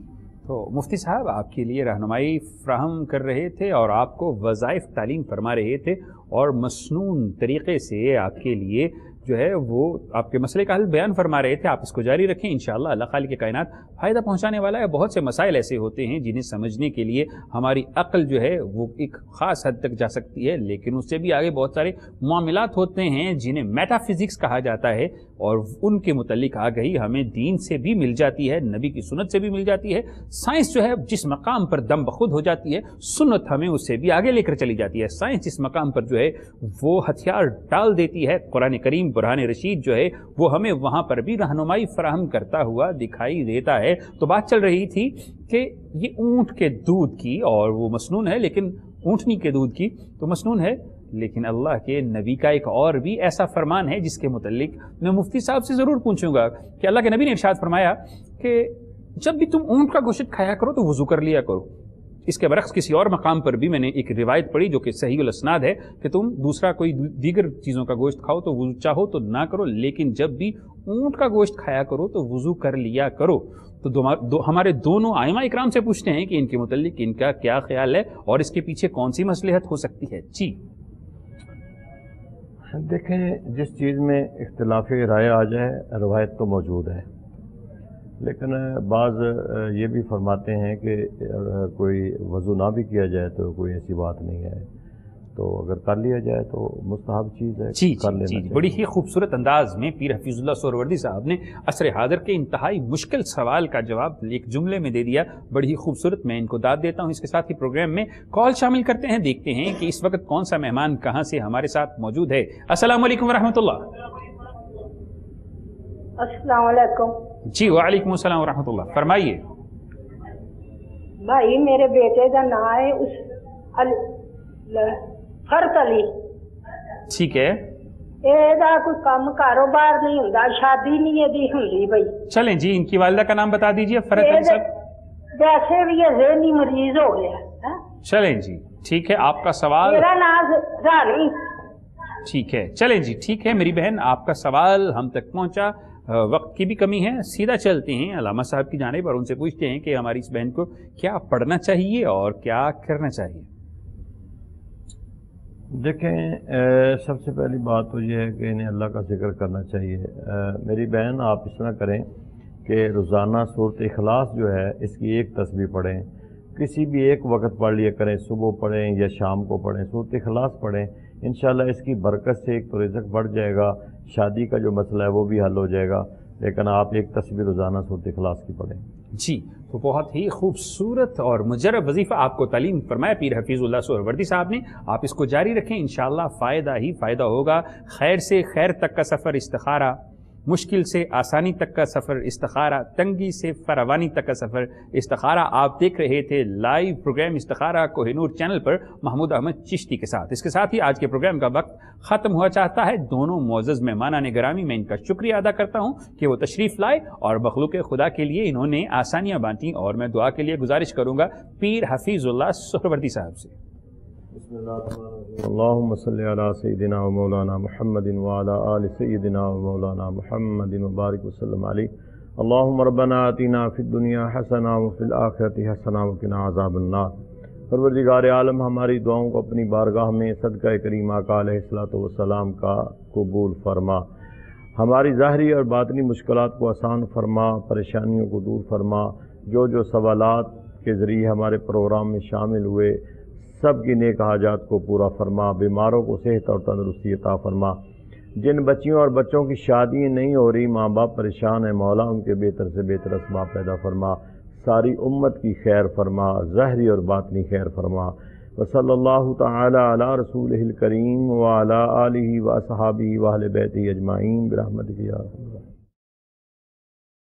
तो मुफ्ती साहब आपके लिए रहनुमाई फ्राहम कर रहे थे और आपको वज़ाइफ तालीम फरमा रहे थे और मसनून तरीक़े से आपके लिए جو ہے وہ آپ کے مسئلے کا حل بیان فرما رہے تھے. آپ اس کو جاری رکھیں انشاءاللہ اللہ خالق کائنات فائدہ پہنچانے والا ہے. بہت سے مسائل ایسے ہوتے ہیں جنہیں سمجھنے کے لیے ہماری عقل جو ہے وہ ایک خاص حد تک جا سکتی ہے، لیکن اس سے بھی آگے بہت سارے معاملات ہوتے ہیں جنہیں میٹا فزکس کہا جاتا ہے، اور ان کے متعلق آگہی ہمیں دین سے بھی مل جاتی ہے، نبی کی سنت سے بھی مل جاتی ہے. سائنس جو ہے جس مقام پر دم بخود ہو جاتی ہے، سنت ہمیں اس سے بھی آگے لے کر چلی جاتی ہے. سائنس جس مقام پر جو ہے وہ ہتھیار ڈال دیتی ہے، قرآن کریم برہان رشید جو ہے وہ ہمیں وہاں پر بھی رہنمائی فراہم کرتا ہوا دکھائی دیتا ہے. تو بات چل رہی تھی کہ یہ اونٹ کے دودھ کی، اور وہ مسنون ہے، لیکن اونٹنی کے دودھ کی تو مسنون ہے، لیکن اللہ کے نبی کا ایک اور بھی ایسا فرمان ہے جس کے متعلق میں مفتی صاحب سے ضرور پوچھوں گا کہ اللہ کے نبی نے ارشاد فرمایا کہ جب بھی تم اونٹ کا گوشت کھایا کرو تو وضو کر لیا کرو. اس کے برعکس کسی اور مقام پر بھی میں نے ایک روایت پڑھی جو کہ صحیح الاسناد ہے کہ تم دوسرا کوئی دیگر چیزوں کا گوشت کھاؤ تو وضو چاہو تو نہ کرو، لیکن جب بھی اونٹ کا گوشت کھایا کرو تو وضو کر لیا کرو. تو ہمارے دونوں ائمہ اکرام سے پوچھتے ہیں کہ ان کے متعلق ان کا کیا خیال ہے اور اس کے پیچھے کون سی مصلحت ہو سکتی ہے. جی دیکھیں، جس چیز میں اختلاف رائے آ جائے روایت تو موجود ہے، لیکن بعض یہ بھی فرماتے ہیں کہ کوئی وضو نہ بھی کیا جائے تو کوئی ایسی بات نہیں ہے، تو اگر کر لیا جائے تو مستحب چیز ہے. جی بڑی ہی خوبصورت انداز میں پیر حفیظ اللہ سہروردی صاحب نے عصر حاضر کے انتہائی مشکل سوال کا جواب ایک جملے میں دے دیا. بڑی ہی خوبصورت، میں ان کو داد دیتا ہوں. اس کے ساتھ ہی پروگرام میں کال شامل کرتے ہیں، دیکھتے ہیں کہ اس وقت کون سا مہمان کہاں سے ہمارے ساتھ موجود ہے. السلام علیکم ورحمۃ اللہ. السلام علیکم. جی وعلیکم السلام ورحمۃ اللہ، فرمائیے. بھائی میرے بیٹے کا نام ہے فرت علی. ٹھیک ہے. کوئی کام کاروبار نہیں ہوندا، شادی نہیں ہے ہوندی بھائی. چلیں جی ان کی والدہ کا نام بتا دیجیے. فرت علی صاحب ویسے بھی یہ ذہنی مریض ہو گیا. چلیں جی ٹھیک ہے، آپ کا سوال. میرا نام رانی. ٹھیک ہے، چلیں جی ٹھیک ہے میری بہن، آپ کا سوال ہم تک پہنچا. وقت کی بھی کمی ہے، سیدھا چلتے ہیں علامہ صاحب کی جانب اور ان سے پوچھتے ہیں کہ ہماری اس بہن کو کیا پڑھنا چاہیے اور کیا کرنا چاہیے. دیکھیں، سب سے پہلی بات تو یہ ہے کہ انہیں اللہ کا ذکر کرنا چاہیے. میری بہن آپ اس طرح کریں کہ روزانہ سورۃ اخلاص جو ہے اس کی ایک تسبیح پڑھیں، کسی بھی ایک وقت پڑھ لیا کریں، صبح پڑھیں یا شام کو پڑھیں، سورۃ اخلاص پڑھیں. انشاءاللہ اس کی برکت سے ایک تو رزق بڑھ جائے گا، شادی کا جو مسئلہ ہے وہ بھی حل ہو جائے گا. لیکن آپ ایک تسبیح روزانہ سورۃ اخلاص کی پڑھیں. جی تو بہت ہی خوبصورت اور مجرب وظیفہ آپ کو تعلیم فرمایا پیر حفیظ اللہ سہروردی صاحب نے. آپ اس کو جاری رکھیں، انشاءاللہ فائدہ ہی فائدہ ہوگا. خیر سے خیر تک کا سفر استخارہ، مشکل سے آسانی تک کا سفر استخارہ، تنگی سے فراوانی تک کا سفر استخارہ. آپ دیکھ رہے تھے لائیو پروگرام استخارہ کوہ نور چینل پر محمود احمد چشتی کے ساتھ. اس کے ساتھ ہی آج کے پروگرام کا وقت ختم ہوا چاہتا ہے. دونوں معزز مہمانان گرامی میں ان کا شکریہ ادا کرتا ہوں کہ وہ تشریف لائے اور مخلوق خدا کے لیے انہوں نے آسانیاں بانٹیں، اور میں دعا کے لیے گزارش کروں گا پیر حفیظ اللہ سہروردی صاحب سے. اللہم صلی علی سیدنا و مولانا محمد وعلی آل سیدنا و مولانا محمد وبارک وسلم علیہ. اللہم ربنا آتنا فی الدنیا حسنہ وفی الآخرۃ حسنہ وقنا عذاب النار. پروردگار عالم ہماری دعاؤں کو اپنی بارگاہ میں صدقہ کریم آقا علیہ الصلوۃ والسلام کا قبول فرما. ہماری ظاہری اور باطنی مشکلات کو آسان فرما، پریشانیوں کو دور فرما. جو سوالات کے ذریعے ہمارے پروگرام میں شامل ہوئے سب کی نیک حاجات کو پورا فرما. بیماروں کو صحت اور تندرستی عطا فرما. جن بچیوں اور بچوں کی شادی نہیں ہو رہی، ماں باپ پریشان ہیں، مولا ان کے بہتر سے بہتر اسباب پیدا فرما. ساری امت کی خیر فرما، ظاہری اور باطنی خیر فرما. وصلی اللہ تعالی علی رسولہ الکریم وعلی آلہ واصحابہ واہل بیتہ اجمعین برحمتک یا ارحم الراحمین.